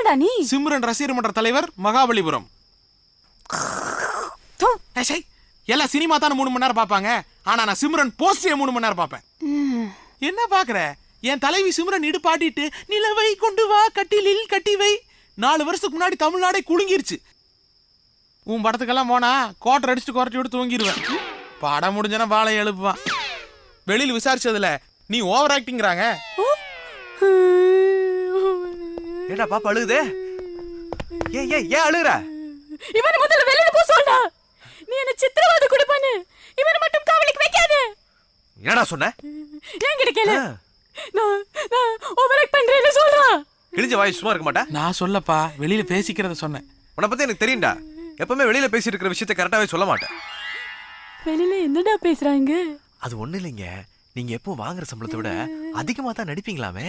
என்னடா நீ? சிம்ரன் ரசிகர் மன்ற தலைவர், மகாபலிபுரம். எல்லாம் சினிமா தானே 3 மணி நேரம் பாப்பாங்க. ஆனா நான் சிம்ரன் போஸ்டே 3 மணி நேரம் பாப்பேன். என்ன பாக்குற? என் தலைவி சிம்ரன் இடுப்பாட்டிட்டு நிலவை கொண்டு வா கட்டிலில் கட்டி வை 4 வருஷத்துக்கு முன்னாடி தமிழ்நாடே குலுங்கிருச்சு. உன் படத்துக்கெல்லாம் போனா கோட்டர் அடிச்சுட்டு குரட்டி விட்டு தூங்கிடுவேன். படம் முடிஞ்சனா வாழை எழுப்புவான். வெளியில் விசாரிச்சதுல நீ ஓவர் ஆக்டிங்கிறாங்க. ஏடா பாப்பா அழுகுதே? ஏன் அழுகுற? இவனை முதல்ல வெளியில போ சொல்டா. நீ என்ன சித்திரவதை கொடுப்பானே. இவனை மட்டும் காவலுக்கு வைக்காத. என்னடா சொன்ன? என்கிட்ட கேளு. நான் ஓவர் ஆக்ட் பண்றேன்னு சொல்றா. கிழிஞ்ச வாய் சும்மா இருக்க மாட்டா? நான் சொல்லப்பா, வெளியில பேசிக்கிறத சொன்னேன். உன்னை பத்தி எனக்கு தெரியும்டா. எப்பவுமே வெளியில பேசிட்டு இருக்கிற விஷயத்தை கரெக்டாவே சொல்ல மாட்டேன். வெளியில என்னடா பேசுறாங்க? அது ஒண்ணு இல்லைங்க. நீங்க எப்போ வாங்குற சம்பளத்தை விட அதிகமா தான் நடிப்பீங்களாமே.